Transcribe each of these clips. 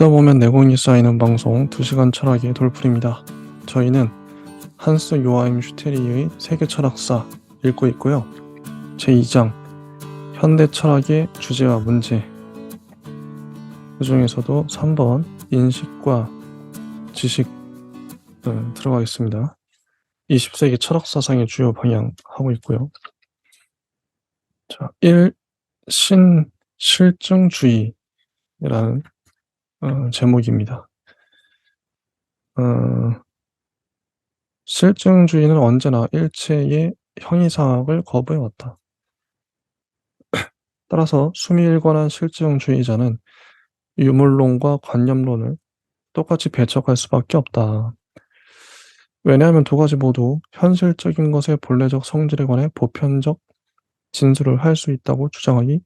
듣다 보면 내공이 쌓이는 방송 2시간 철학의 돌풀입니다. 저희는 한스 요하임 슈테리의 세계 철학사 읽고 있고요. 제2장 현대 철학의 주제와 문제, 그 중에서도 3번 인식과 지식 들어가겠습니다. 20세기 철학 사상의 주요 방향 하고 있고요. 자, 1. 실증주의라는 제목입니다. 실증주의는 언제나 일체의 형이상학을 거부해왔다. 따라서 수미일관한 실증주의자는 유물론과 관념론을 똑같이 배척할 수밖에 없다. 왜냐하면 두 가지 모두 현실적인 것의 본래적 성질에 관해 보편적 진술을 할 수 있다고 주장하기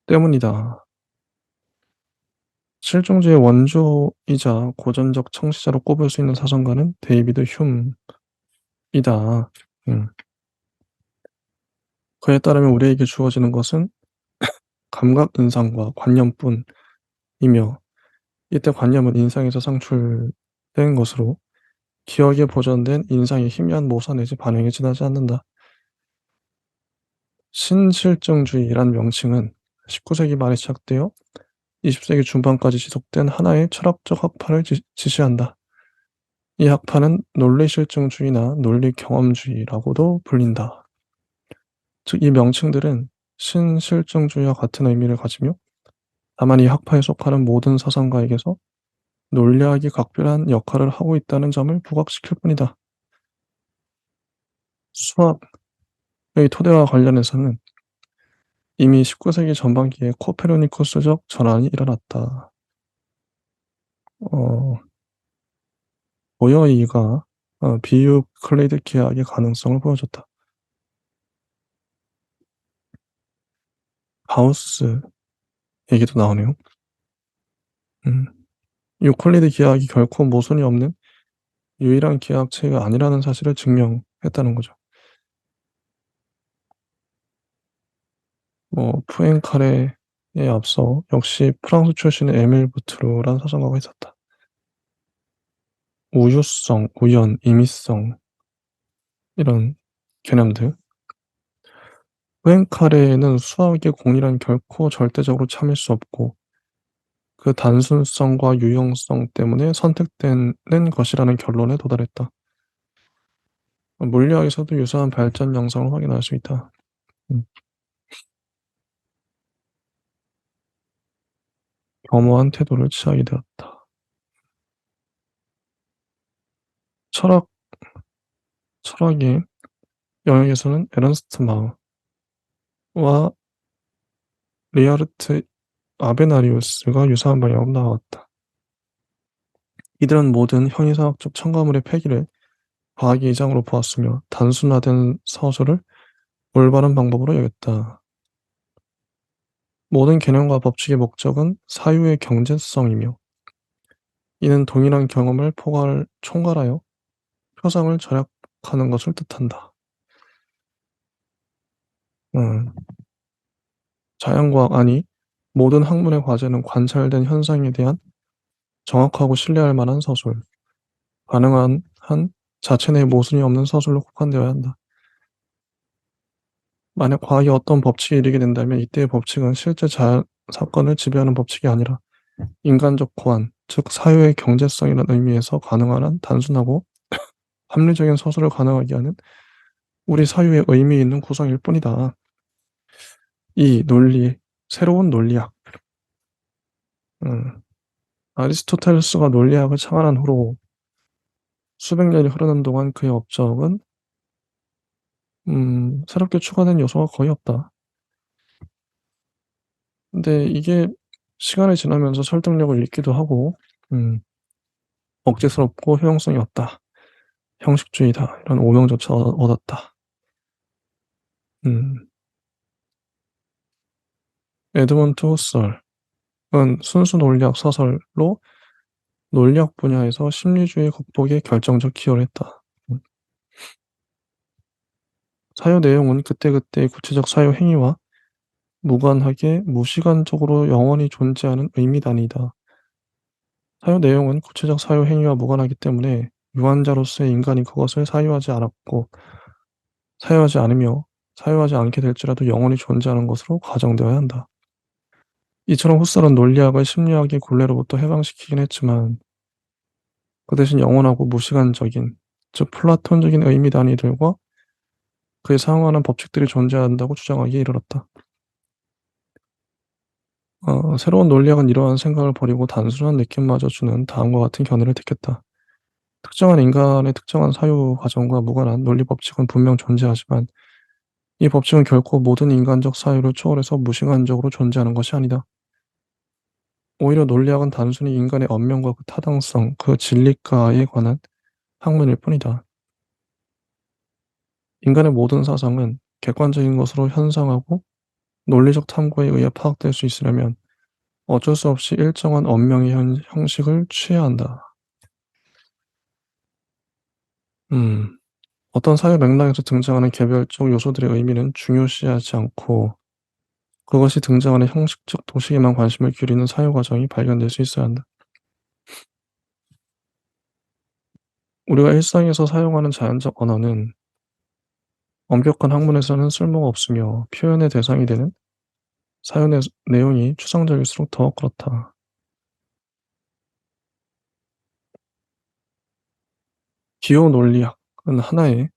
때문이다. 실증주의 원조이자 고전적 청시자로 꼽을 수 있는 사상가는 데이비드 흉이다. 그에 따르면 우리에게 주어지는 것은 감각인상과 관념뿐이며, 이때 관념은 인상에서 상출된 것으로 기억에 보존된 인상의 희미한 모사 내지 반응에 지나지 않는다. 신실증주의란 명칭은 19세기 말에 시작되어 20세기 중반까지 지속된 하나의 철학적 학파를 지시한다. 이 학파는 논리실증주의나 논리경험주의라고도 불린다. 즉, 이 명칭들은 신실증주의와 같은 의미를 가지며 다만 이 학파에 속하는 모든 사상가에게서 논리학이 각별한 역할을 하고 있다는 점을 부각시킬 뿐이다. 수학의 토대와 관련해서는 이미 19세기 전반기에 코페르니쿠스적 전환이 일어났다. 보여이가 비유클리드 기하학의 가능성을 보여줬다. 가우스 얘기도 나오네요. 유클리드 기하학이 결코 모순이 없는 유일한 기하학체가 아니라는 사실을 증명했다는 거죠. 푸엥카레에 앞서 역시 프랑스 출신의 에밀 부트루라는 사상가가 있었다. 우유성, 우연, 임의성 이런 개념들. 푸엥카레는 수학의 공이란 결코 절대적으로 참을 수 없고 그 단순성과 유형성 때문에 선택되는 것이라는 결론에 도달했다. 물리학에서도 유사한 발전 양상을 확인할 수 있다. 겸허한 태도를 취하게 되었다. 철학의 영역에서는 에른스트 마우와 리하르트 아베나리우스가 유사한 방향으로 나왔다. 이들은 모든 형이상학적 첨가물의 폐기를 과학의 이장으로 보았으며 단순화된 서술을 올바른 방법으로 여겼다. 모든 개념과 법칙의 목적은 사유의 경제성이며 이는 동일한 경험을 총괄하여 표상을 절약하는 것을 뜻한다. 자연과학 아니 모든 학문의 과제는 관찰된 현상에 대한 정확하고 신뢰할 만한 서술, 가능한 한 자체 내에 모순이 없는 서술로 국한되어야 한다. 만약 과학이 어떤 법칙에 이르게 된다면 이때의 법칙은 실제 자연 사건을 지배하는 법칙이 아니라 인간적 고안, 즉 사유의 경제성이라는 의미에서 가능한 한 단순하고 합리적인 서술을 가능하게 하는 우리 사유의 의미 있는 구성일 뿐이다. 이 새로운 논리학. 아리스토텔레스가 논리학을 창안한 후로 수백 년이 흐르는 동안 그의 업적은 새롭게 추가된 요소가 거의 없다. 근데 이게 시간이 지나면서 설득력을 잃기도 하고 억제스럽고 효용성이 없다. 형식주의다. 이런 오명조차 얻었다. 에드먼트 후설은 순수 논리학 서설로 논리학 분야에서 심리주의 극복에 결정적 기여를 했다. 사유 내용은 그때그때의 구체적 사유 행위와 무관하게 무시간적으로 영원히 존재하는 의미 단위다. 사유 내용은 구체적 사유 행위와 무관하기 때문에 유한자로서의 인간이 그것을 사유하지 않으며 사유하지 않게 될지라도 영원히 존재하는 것으로 가정되어야 한다. 이처럼 후설은 논리학을 심리학의 굴레로부터 해방시키긴 했지만 그 대신 영원하고 무시간적인, 즉 플라톤적인 의미 단위들과 그에 상응하는 법칙들이 존재한다고 주장하기에 이르렀다. 새로운 논리학은 이러한 생각을 버리고 단순한 느낌마저 주는 다음과 같은 견해를 택했다. 특정한 인간의 특정한 사유 과정과 무관한 논리 법칙은 분명 존재하지만 이 법칙은 결코 모든 인간적 사유를 초월해서 무시간적으로 존재하는 것이 아니다. 오히려 논리학은 단순히 인간의 언명과 그 타당성, 그 진리가에 관한 학문일 뿐이다. 인간의 모든 사상은 객관적인 것으로 현상하고 논리적 탐구에 의해 파악될 수 있으려면 어쩔 수 없이 일정한 언명의 형식을 취해야 한다. 음, 어떤 사회 맥락에서 등장하는 개별적 요소들의 의미는 중요시하지 않고 그것이 등장하는 형식적 도식에만 관심을 기울이는 사유 과정이 발견될 수 있어야 한다. 우리가 일상에서 사용하는 자연적 언어는 엄격한 학문에서는 쓸모가 없으며 표현의 대상이 되는 사연의 내용이 추상적일수록 더 그렇다. 기호 논리학은 하나의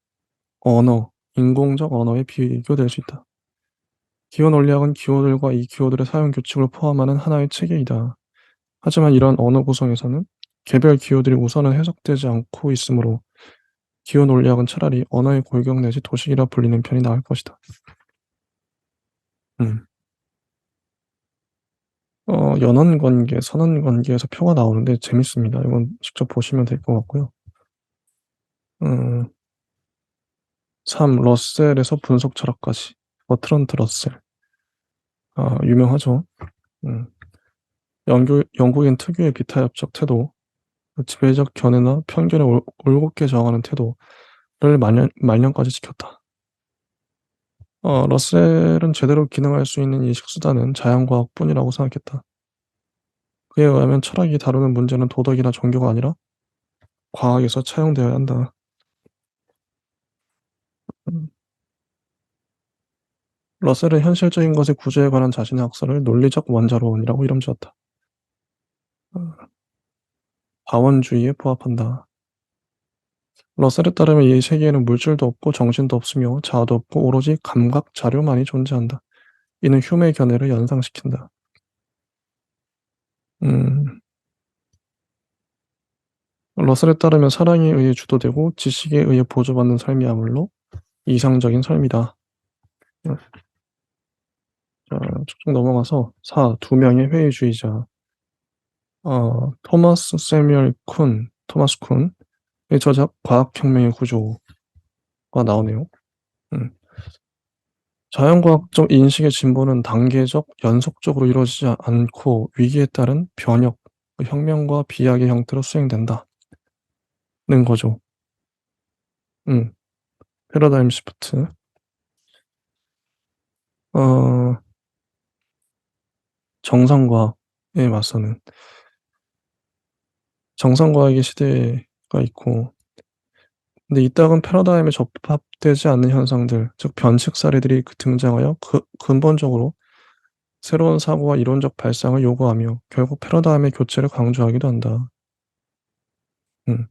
언어, 인공적 언어에 비교될 수 있다. 기호 논리학은 기호들과 이 기호들의 사용 규칙을 포함하는 하나의 체계이다. 하지만 이러한 언어 구성에서는 개별 기호들이 우선은 해석되지 않고 있으므로 기호 논리학은 차라리 언어의 골격 내지 도식이라 불리는 편이 나을 것이다. 음. 연원 관계, 선언 관계에서 표가 나오는데 재밌습니다. 이건 직접 보시면 될 것 같고요. 음. 3. 러셀에서 분석 철학까지. 버트런트 러셀. 유명하죠. 음. 영국인 특유의 비타협적 태도, 그 지배적 견해나 편견을 올곧게 저항하는 태도를 말년까지 지켰다. 러셀은 제대로 기능할 수 있는 이 식수단은 자연과학뿐이라고 생각했다. 그에 의하면 철학이 다루는 문제는 도덕이나 종교가 아니라 과학에서 차용되어야 한다. 음. 러셀은 현실적인 것의 구조에 관한 자신의 학설을 논리적 원자론이라고 이름 지었다. 어, 다원주의에 부합한다. 러셀에 따르면 이 세계에는 물질도 없고 정신도 없으며 자아도 없고 오로지 감각 자료만이 존재한다. 이는 휴메의 견해를 연상시킨다. 음, 러셀에 따르면 사랑에 의해 주도되고 지식에 의해 보조받는 삶이야말로 이상적인 삶이다. 자, 쭉쭉 넘어가서 4. 두 명의 회의주의자. 토마스 쿤의 저작 과학혁명의 구조가 나오네요. 음. 자연과학적 인식의 진보는 단계적, 연속적으로 이루어지지 않고 위기에 따른 변혁, 혁명과 비약의 형태로 수행된다는 거죠. 음. 패러다임 시프트. 어 정상과학에 맞서는 정상과학의 시대가 있고 근데 이따금 패러다임에 접합되지 않는 현상들 즉 변칙 사례들이 등장하여 근본적으로 새로운 사고와 이론적 발상을 요구하며 결국 패러다임의 교체를 강조하기도 한다. 음.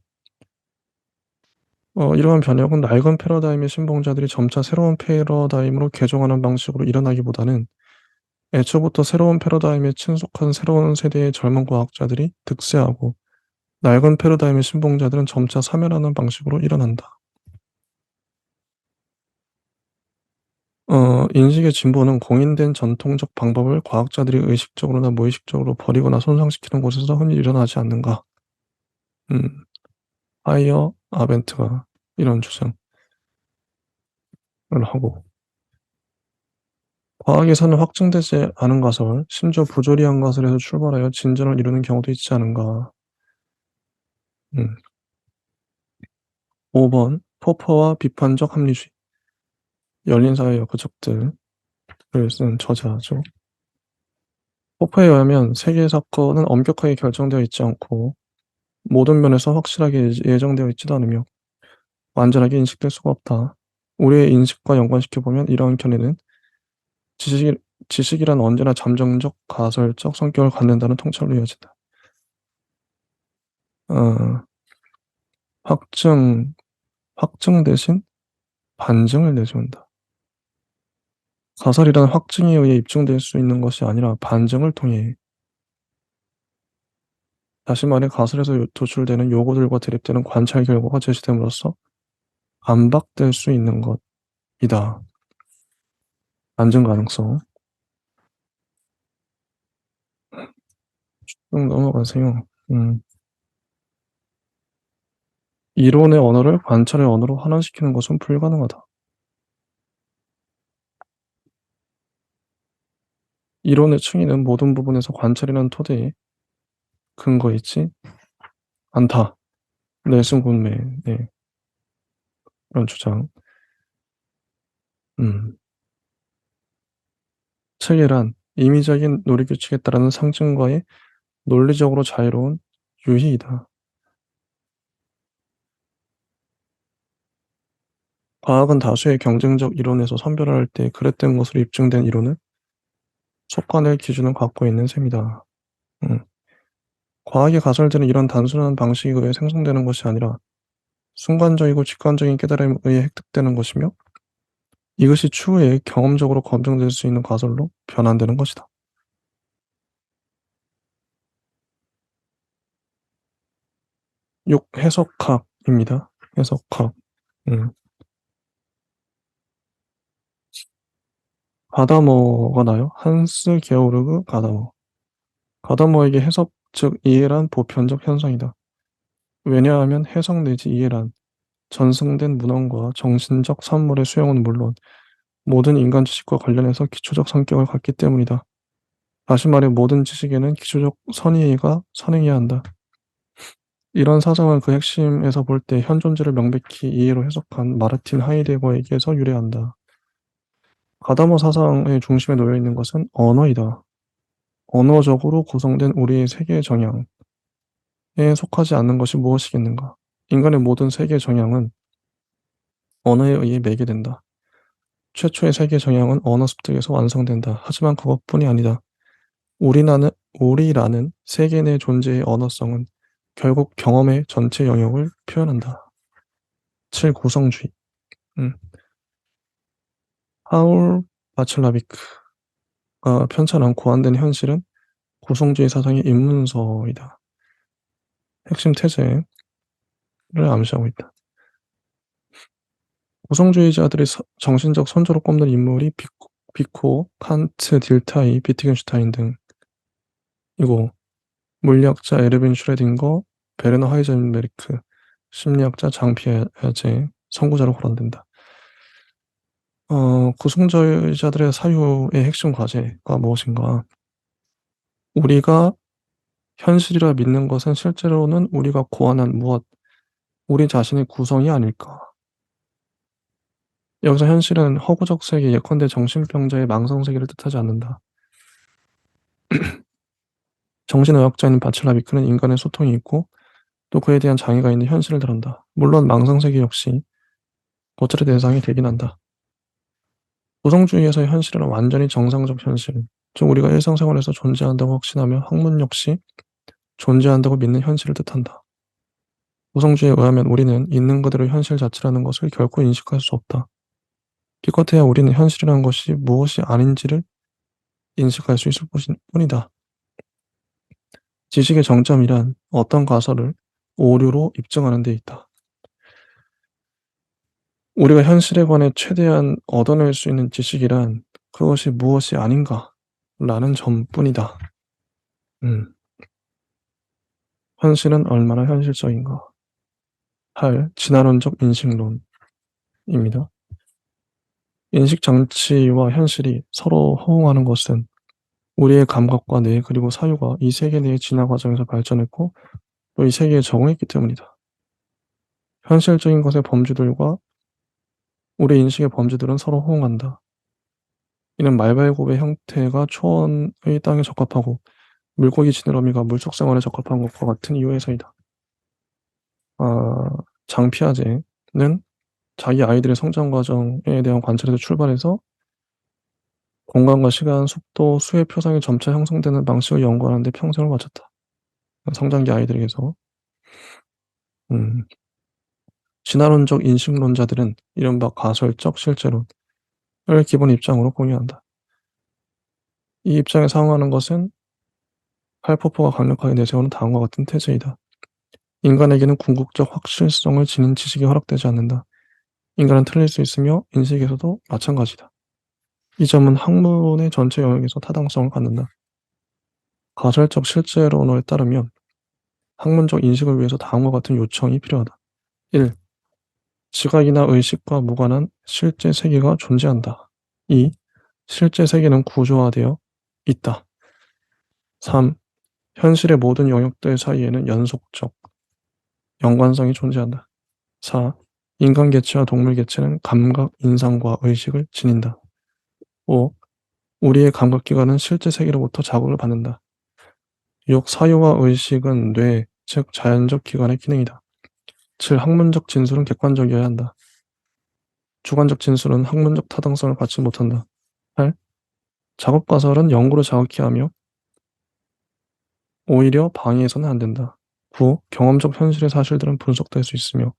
이러한 변혁은 낡은 패러다임의 신봉자들이 점차 새로운 패러다임으로 개종하는 방식으로 일어나기보다는 애초부터 새로운 패러다임에 친속한 새로운 세대의 젊은 과학자들이 득세하고 낡은 패러다임의 신봉자들은 점차 사멸하는 방식으로 일어난다. 인식의 진보는 공인된 전통적 방법을 과학자들이 의식적으로나 무의식적으로 버리거나 손상시키는 곳에서 흔히 일어나지 않는가. 음, 하이어 아벤트가 이런 주장을 하고 과학에서는 확증되지 않은 가설, 심지어 부조리한 가설에서 출발하여 진전을 이루는 경우도 있지 않은가. 음, 5번 포퍼와 비판적 합리주의. 열린 사회의 구적들을 쓴 저자죠. 호퍼에 의하면 세계의 사건은 엄격하게 결정되어 있지 않고 모든 면에서 확실하게 예정되어 있지도 않으며 완전하게 인식될 수가 없다. 우리의 인식과 연관시켜 보면 이러한 견해는 지식 지식이란 언제나 잠정적, 가설적 성격을 갖는다는 통찰로 이어진다. 어 확증 확증 대신 반증을 내세운다. 가설이란 확증에 의해 입증될 수 있는 것이 아니라 반증을 통해, 다시 말해 가설에서 도출되는 요구들과 대립되는 관찰 결과가 제시됨으로써 반박될 수 있는 것이다. 반증 가능성. 넘어가세요. 이론의 언어를 관찰의 언어로 환원시키는 것은 불가능하다. 이론의 충의는 모든 부분에서 관찰이라는 토대에 근거 있지 않다. 넬슨 굿맨, 네, 그런 주장. 음. 체계란 임의적인 논리규칙에 따르는 상징과의 논리적으로 자유로운 유희이다. 과학은 다수의 경쟁적 이론에서 선별할 때 그랬던 것으로 입증된 이론을 속관할 기준을 갖고 있는 셈이다. 음. 과학의 가설들은 이런 단순한 방식에 의해 생성되는 것이 아니라 순간적이고 직관적인 깨달음에 의해 획득되는 것이며, 이것이 추후에 경험적으로 검증될 수 있는 가설로 변환되는 것이다. 해석학입니다. 해석학. 음. 가다머가 나요. 한스 게오르그 가다머. 가다머에게 해석, 즉 이해란 보편적 현상이다. 왜냐하면 해석 내지 이해란 전승된 문헌과 정신적 산물의 수용은 물론 모든 인간 지식과 관련해서 기초적 성격을 갖기 때문이다. 다시 말해 모든 지식에는 기초적 선의가 선행해야 한다. 이런 사정을 그 핵심에서 볼 때 현 존재를 명백히 이해로 해석한 마르틴 하이데거에게서 유래한다. 가다머 사상의 중심에 놓여 있는 것은 언어이다. 언어적으로 구성된 우리의 세계 정양에 속하지 않는 것이 무엇이겠는가? 인간의 모든 세계 정양은 언어에 의해 매개된다. 최초의 세계 정양은 언어 습득에서 완성된다. 하지만 그것뿐이 아니다. 우리라는 세계 내 존재의 언어성은 결국 경험의 전체 영역을 표현한다. 7. 구성주의. 음. 하울 바첼라비크가 편찬한 고안된 현실은 구성주의 사상의 입문서이다. 핵심 태제를 암시하고 있다. 구성주의자들의 정신적 선조로 꼽는 인물이 비코, 칸트, 딜타이, 비트겐슈타인 등이고, 물리학자 에르빈 슈레딩거, 베르너 하이젠베르크, 심리학자 장 피아제, 선구자로 거론된다. 구성주의자들의 사유의 핵심 과제가 무엇인가? 우리가 현실이라 믿는 것은 실제로는 우리가 고안한 무엇, 우리 자신의 구성이 아닐까? 여기서 현실은 허구적 세계, 예컨대 정신병자의 망성 세계를 뜻하지 않는다. 정신의학자인 바첼라비크는 인간의 소통이 있고 또 그에 대한 장애가 있는 현실을 다룬다. 물론 망성 세계 역시 고찰의 대상이 되긴 한다. 구성주의에서의 현실은 완전히 정상적 현실, 즉 우리가 일상생활에서 존재한다고 확신하며 학문 역시 존재한다고 믿는 현실을 뜻한다. 구성주의에 의하면 우리는 있는 그대로 현실 자체라는 것을 결코 인식할 수 없다. 기껏해야 우리는 현실이라는 것이 무엇이 아닌지를 인식할 수 있을 뿐이다. 지식의 정점이란 어떤 가설을 오류로 입증하는 데 있다. 우리가 현실에 관해 최대한 얻어낼 수 있는 지식이란 그것이 무엇이 아닌가라는 점뿐이다. 현실은 얼마나 현실적인가? 8. 진화론적 인식론입니다. 인식장치와 현실이 서로 호응하는 것은 우리의 감각과 뇌 그리고 사유가 이 세계 내의 진화 과정에서 발전했고 또 이 세계에 적응했기 때문이다. 현실적인 것의 범주들과 우리 인식의 범주들은 서로 호응한다. 이는 말발굽의 형태가 초원의 땅에 적합하고 물고기 지느러미가 물속 생활에 적합한 것과 같은 이유에서이다. 장 피아제는 자기 아이들의 성장 과정에 대한 관찰에서 출발해서 공간과 시간, 속도, 수의 표상이 점차 형성되는 방식을 연구하는 데 평생을 바쳤다. 성장기 아이들에게서. 음. 진화론적 인식론자들은 이른바 가설적 실제론을 기본 입장으로 공유한다. 이 입장에 상응하는 것은 칼포퍼가 강력하게 내세우는 다음과 같은 테즈이다. 인간에게는 궁극적 확실성을 지닌 지식이 허락되지 않는다. 인간은 틀릴 수 있으며 인식에서도 마찬가지다. 이 점은 학문의 전체 영역에서 타당성을 갖는다. 가설적 실제론에 따르면 학문적 인식을 위해서 다음과 같은 요청이 필요하다. 1. 지각이나 의식과 무관한 실제 세계가 존재한다. 2. 실제 세계는 구조화되어 있다. 3. 현실의 모든 영역들 사이에는 연속적 연관성이 존재한다. 4. 인간 개체와 동물 개체는 감각, 인상과 의식을 지닌다. 5. 우리의 감각기관은 실제 세계로부터 자극을 받는다. 6. 사유와 의식은 뇌, 즉 자연적 기관의 기능이다. 7. 학문적 진술은 객관적이어야 한다. 주관적 진술은 학문적 타당성을 갖지 못한다. 8. 작업가설은 연구를 자극케 하며 오히려 방해해서는 안 된다. 9. 경험적 현실의 사실들은 분석될 수 있으며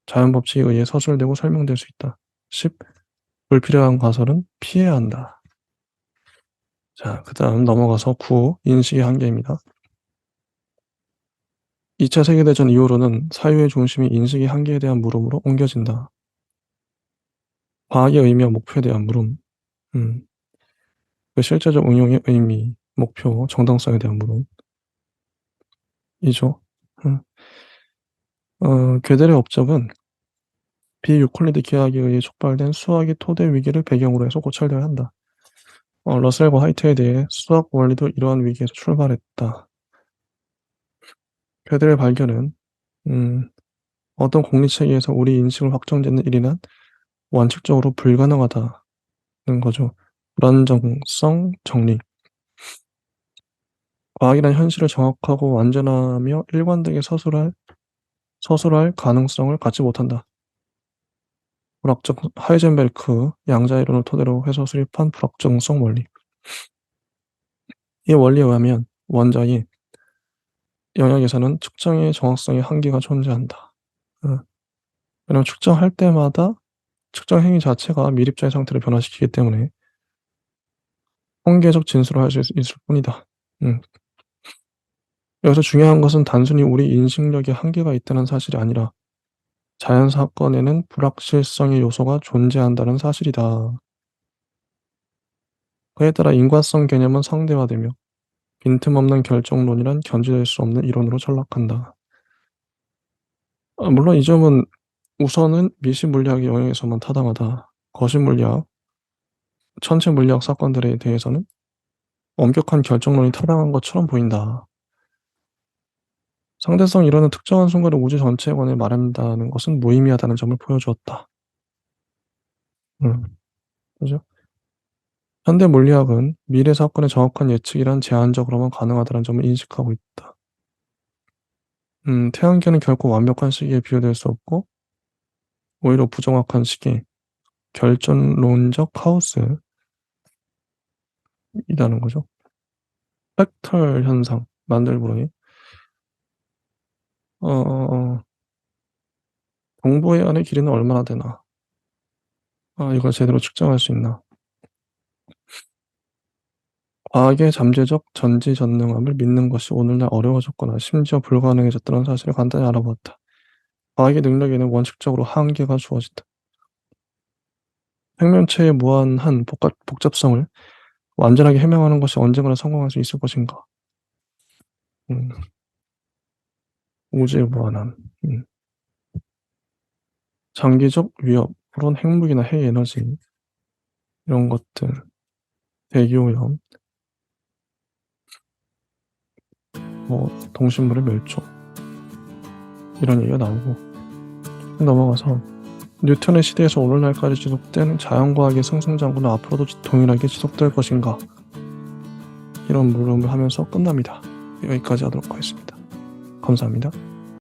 자연 법칙에 의해 서술되고 설명될 수 있다. 10. 불필요한 가설은 피해야 한다. 자, 그 다음 넘어가서 9. 인식의 한계입니다. 2차 세계대전 이후로는 사유의 중심이 인식의 한계에 대한 물음으로 옮겨진다. 과학의 의미와 목표에 대한 물음, 그 실제적 응용의 의미, 목표, 정당성에 대한 물음이죠. 괴델의 업적은 비유클리드 기하학에 의해 촉발된 수학의 토대 위기를 배경으로 해서 고찰되어야 한다. 러셀과 화이트에 대해 수학 원리도 이러한 위기에서 출발했다. 괴델의 발견은 어떤 공리체계에서 우리 인식을 확정짓는 일이란 원칙적으로 불가능하다는 거죠. 불안정성 정리. 과학이란 현실을 정확하고 완전하며 일관되게 서술할 가능성을 갖지 못한다. 불확정 하이젠베르크 양자이론을 토대로 해서 수립한 불확정성 원리. 이 원리에 의하면 원자의 영역에서는 측정의 정확성의 한계가 존재한다. 왜냐하면 측정할 때마다 측정 행위 자체가 미립자의 상태를 변화시키기 때문에 통계적 진술을 할 수 있을 뿐이다. 여기서 중요한 것은 단순히 우리 인식력에 한계가 있다는 사실이 아니라 자연 사건에는 불확실성의 요소가 존재한다는 사실이다. 그에 따라 인과성 개념은 상대화되며 빈틈없는 결정론이란 견지될 수 없는 이론으로 전락한다. 물론 이 점은 우선은 미시 물리학의 영역에서만 타당하다. 거시 물리학, 천체 물리학 사건들에 대해서는 엄격한 결정론이 타당한 것처럼 보인다. 상대성 이론은 특정한 순간의 우주 전체에 관해 말한다는 것은 무의미하다는 점을 보여주었다. 그죠? 현대 물리학은 미래 사건의 정확한 예측이란 제한적으로만 가능하다는 점을 인식하고 있다. 태양계는 결코 완벽한 시기에 비교될 수 없고 오히려 부정확한 시기, 결정론적 하우스이라는 거죠. 팩털 현상, 만들부르니. 동부의 안의 길이는 얼마나 되나? 이걸 제대로 측정할 수 있나? 과학의 잠재적 전지전능함을 믿는 것이 오늘날 어려워졌거나 심지어 불가능해졌다는 사실을 간단히 알아보았다. 과학의 능력에는 원칙적으로 한계가 주어진다. 생명체의 무한한 복잡성을 완전하게 해명하는 것이 언젠가는 성공할 수 있을 것인가? 음, 우주의 무한함. 장기적 위협, 물론 핵무기나 핵에너지 이런 것들, 대기오염, 동식물의 멸종 이런 얘기가 나오고 넘어가서 뉴턴의 시대에서 오늘날까지 지속된 자연과학의 승승장구는 앞으로도 동일하게 지속될 것인가? 이런 물음을 하면서 끝납니다. 여기까지 하도록 하겠습니다. 감사합니다.